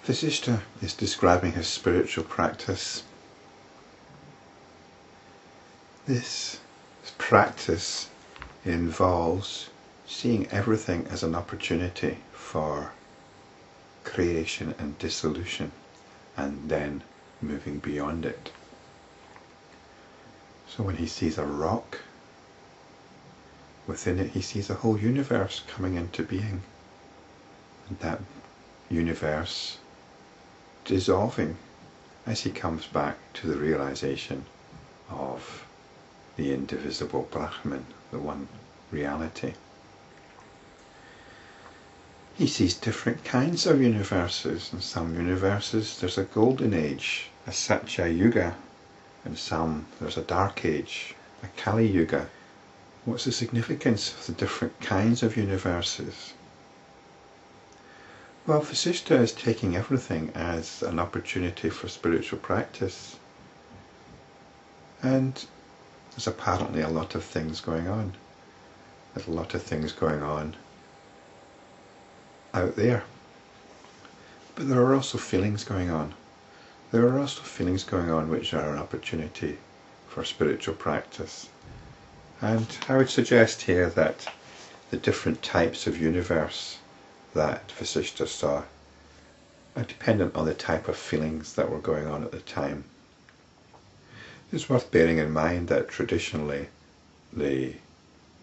Vasistha is describing his spiritual practice. This practice involves seeing everything as an opportunity for creation and dissolution, and then moving beyond it. So when he sees a rock, within it he sees a whole universe coming into being, and that universe dissolving as he comes back to the realization of the indivisible Brahman, the one reality. He sees different kinds of universes. In some universes there's a golden age, a satyayuga. In some there's a dark age, a kaliyuga. What's the significance of the different kinds of universes? Well, Vasistha is taking everything as an opportunity for spiritual practice. And there's apparently a lot of things going on. There's a lot of things going on out there. But there are also feelings going on. There are also feelings going on which are an opportunity for spiritual practice. And I would suggest here that the different types of universe that Vasistha saw are dependent on the type of feelings that were going on at the time. It's worth bearing in mind that traditionally the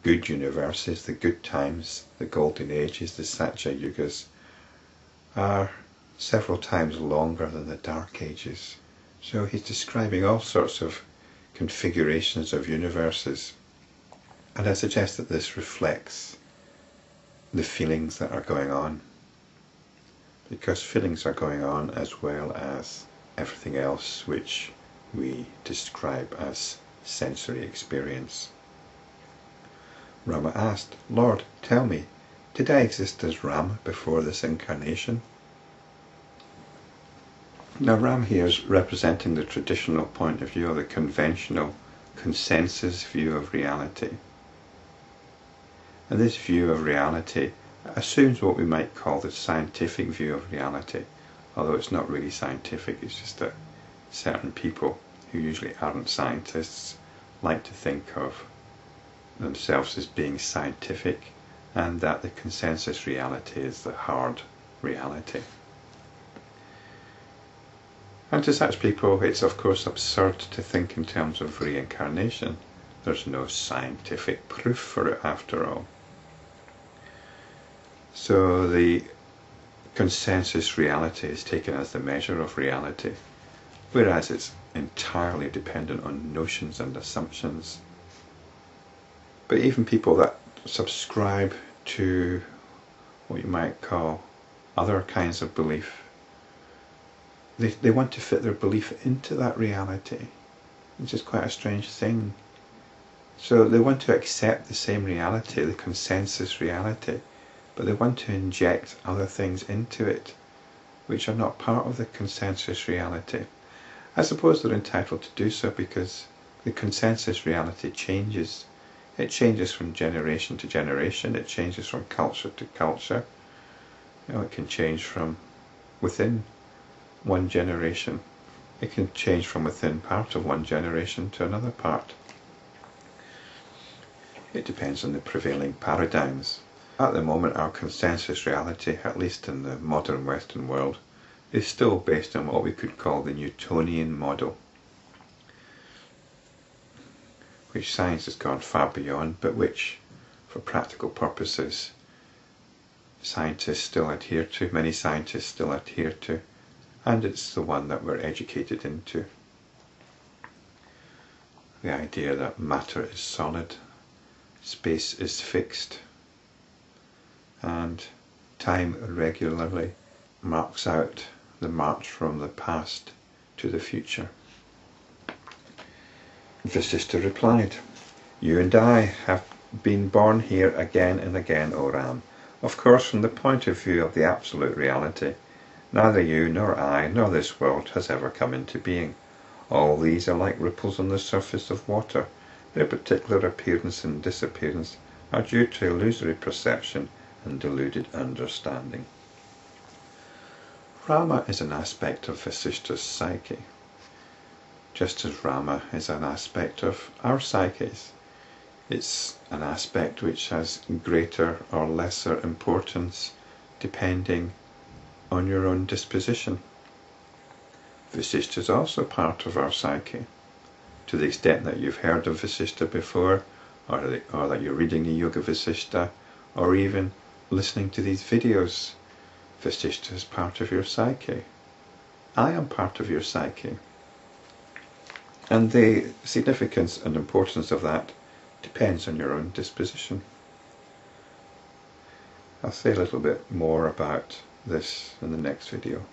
good universes, the good times, the golden ages, the satyayugas, are several times longer than the dark ages. So he's describing all sorts of configurations of universes, and I suggest that this reflects the feelings that are going on, because feelings are going on as well as everything else which we describe as sensory experience. Rama asked, "Lord, tell me, did I exist as Rama before this incarnation?" Now Ram here is representing the traditional point of view, or the conventional consensus view of reality. And this view of reality assumes what we might call the scientific view of reality, although it's not really scientific. It's just that certain people who usually aren't scientists like to think of themselves as being scientific, and that the consensus reality is the hard reality. And to such people it's of course absurd to think in terms of reincarnation. There's no scientific proof for it after all. So the consensus reality is taken as the measure of reality, whereas it's entirely dependent on notions and assumptions. But even people that subscribe to what you might call other kinds of belief, they want to fit their belief into that reality, which is quite a strange thing. So they want to accept the same reality, the consensus reality, but they want to inject other things into it which are not part of the consensus reality. I suppose they're entitled to do so because the consensus reality changes. It changes from generation to generation. It changes from culture to culture. It can change from within one generation. It can change from within part of one generation to another part. It depends on the prevailing paradigms. At the moment, our consensus reality, at least in the modern Western world, is still based on what we could call the Newtonian model, which science has gone far beyond, but which, for practical purposes, scientists still adhere to, many scientists still adhere to, and it's the one that we're educated into. The idea that matter is solid, space is fixed, and time regularly marks out the march from the past to the future. Vasistha replied, "You and I have been born here again and again, O Ram. Of course, from the point of view of the absolute reality, neither you nor I nor this world has ever come into being. All these are like ripples on the surface of water. Their particular appearance and disappearance are due to illusory perception and deluded understanding." Rama is an aspect of Vasistha's psyche, just as Rama is an aspect of our psyches. It's an aspect which has greater or lesser importance depending on your own disposition. Vasistha is also part of our psyche, to the extent that you've heard of Vasistha before, or that you're reading the Yoga Vasistha, or even listening to these videos. Vasistha is part of your psyche. I am part of your psyche. And the significance and importance of that depends on your own disposition. I'll say a little bit more about this in the next video.